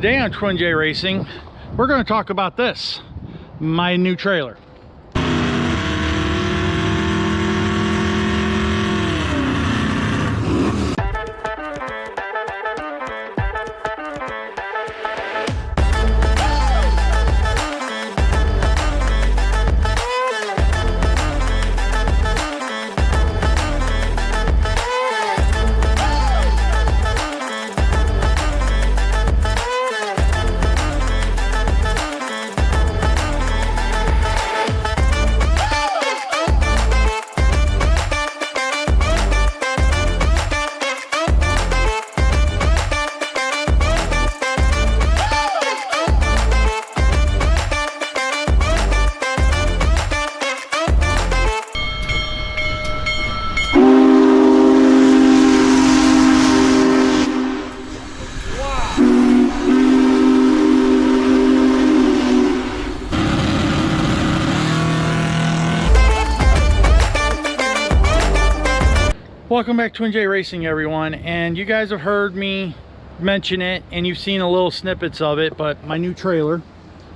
Today on Twin J Racing, we're going to talk about this, my new trailer. Welcome back to Twin J Racing, everyone, and you guys have heard me mention it and you've seen a little snippets of it, but my new trailer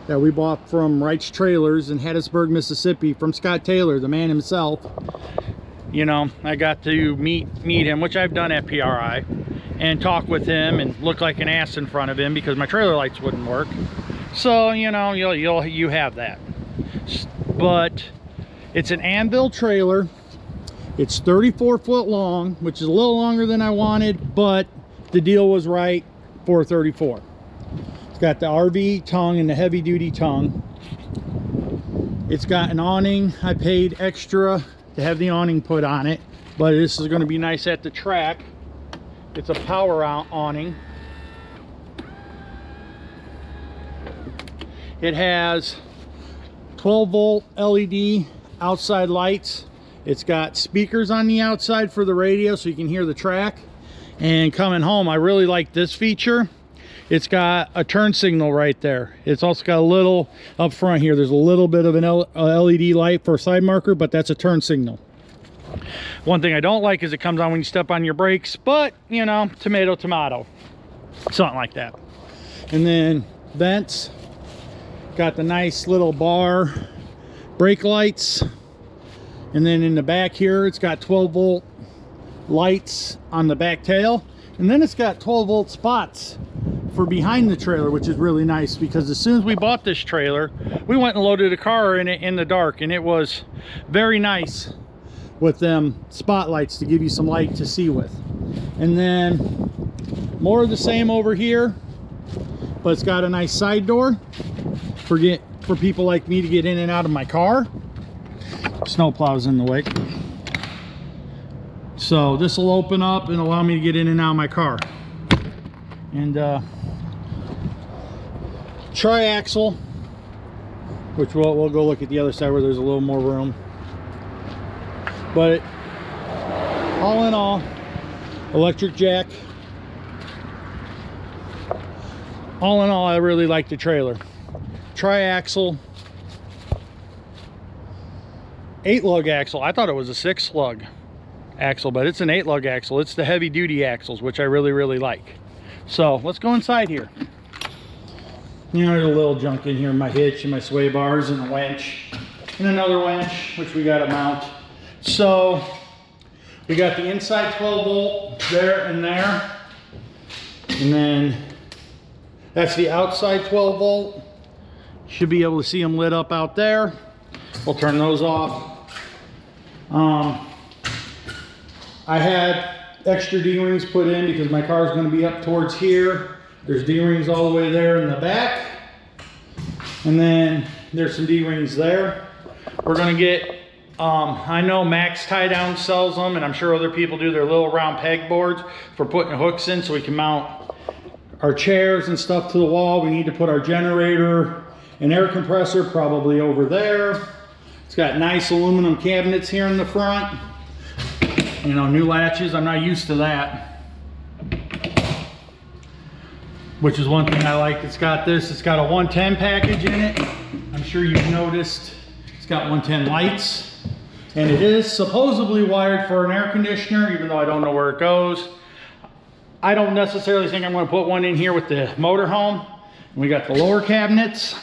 that we bought from Wright's Trailers in Hattiesburg, Mississippi, from Scott Taylor, the man himself. You know, I got to meet him, which I've done at PRI, and talk with him and look like an ass in front of him because my trailer lights wouldn't work. So, you know, you have that. But it's an Anvil trailer. It's 34 foot long, which is a little longer than I wanted, but the deal was right for 34. It's got the RV tongue and the heavy duty tongue. It's got an awning. I paid extra to have the awning put on it, but this is going to be nice at the track. It's a power awning. It has 12 volt LED outside lights. It's got speakers on the outside for the radio so you can hear the track. And coming home, I really like this feature. It's got a turn signal right there. It's also got a little up front here. There's a little bit of an LED light for a side marker, but that's a turn signal. One thing I don't like is it comes on when you step on your brakes, but you know, tomato, tomato, something like that. And then vents, got the nice little bar brake lights. And then in the back here, it's got 12 volt lights on the back tail. And then it's got 12 volt spots for behind the trailer, which is really nice because as soon as we bought this trailer, we went and loaded a car in it in the dark, and it was very nice with them spotlights to give you some light to see with. And then more of the same over here, but it's got a nice side door for people like me to get in and out of my car. Snow plows in the way, so this will open up and allow me to get in and out of my car. And tri-axle, which we'll go look at the other side where there's a little more room. But all in all, electric jack. All in all, I really like the trailer. Tri-axle, 8-lug axle. I thought it was a 6-lug axle, but it's an 8-lug axle. It's the heavy duty axles, which I really like. So let's go inside here. You know, there's a little junk in here, my hitch and my sway bars and a winch and another winch, which we got to mount. So we got the inside 12 volt there and there, and then that's the outside 12 volt. Should be able to see them lit up out there. We'll turn those off. I had extra D-rings put in because my car is going to be up towards here. There's D-rings all the way there in the back. And then there's some D-rings there. We're going to get, I know Max Tie Down sells them, and I'm sure other people do, their little round peg boards for putting hooks in so we can mount our chairs and stuff to the wall. We need to put our generator and air compressor probably over there. It's got nice aluminum cabinets here in the front. You know, new latches. I'm not used to that, which is one thing I like. It's got this. It's got a 110 package in it. I'm sure you've noticed it's got 110 lights, and it is supposedly wired for an air conditioner, even though I don't know where it goes. I don't necessarily think I'm going to put one in here with the motorhome. We got the lower cabinets.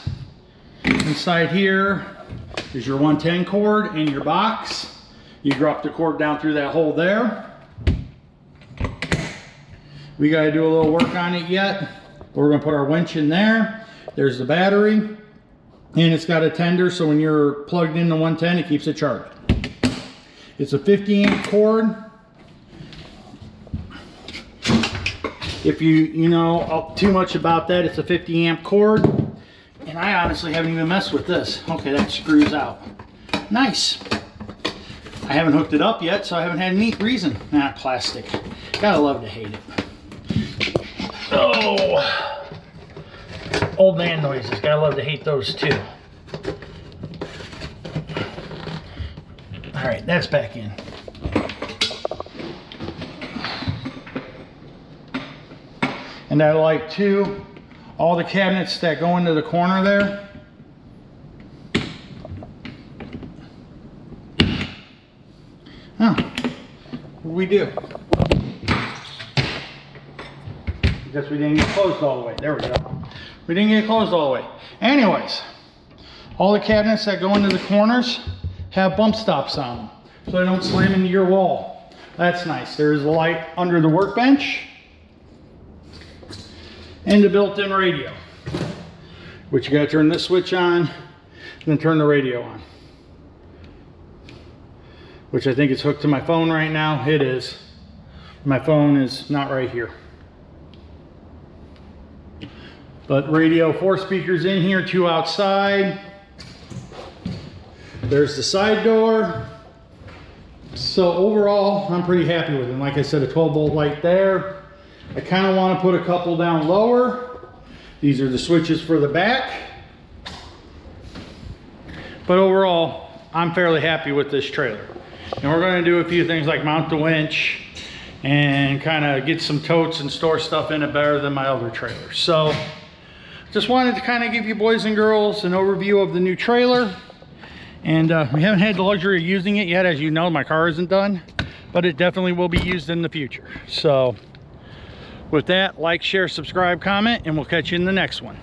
Inside here is your 110 cord and your box. You drop the cord down through that hole there. We got to do a little work on it yet. We're going to put our winch in there. There's the battery, and it's got a tender, so when you're plugged into 110, it keeps it charged. It's a 50 amp cord. If you know too much about that, it's a 50 amp cord. And I honestly haven't even messed with this. Okay, that screws out. Nice. I haven't hooked it up yet, so I haven't had any reason. Nah, plastic. Gotta love to hate it. Oh, old man noises. Gotta love to hate those too. All right, that's back in. And I like too, all the cabinets that go into the corner there. Huh, what we do? Guess we didn't get closed all the way. There we go. We didn't get closed all the way. Anyways, all the cabinets that go into the corners have bump stops on them, so they don't slam into your wall. That's nice. There's a light under the workbench and the built-in radio, which you gotta turn this switch on and then turn the radio on, which I think is hooked to my phone right now. It is. My phone is not right here. But radio, 4 speakers in here, 2 outside. There's the side door. So overall, I'm pretty happy with it. And like I said, a 12-volt light there. I kind of want to put a couple down lower. These are the switches for the back. But overall, I'm fairly happy with this trailer. And we're going to do a few things like mount the winch and kind of get some totes and store stuff in it better than my other trailers. So just wanted to kind of give you boys and girls an overview of the new trailer. And we haven't had the luxury of using it yet. As you know, my car isn't done, but it definitely will be used in the future. So with that, like, share, subscribe, comment, and we'll catch you in the next one.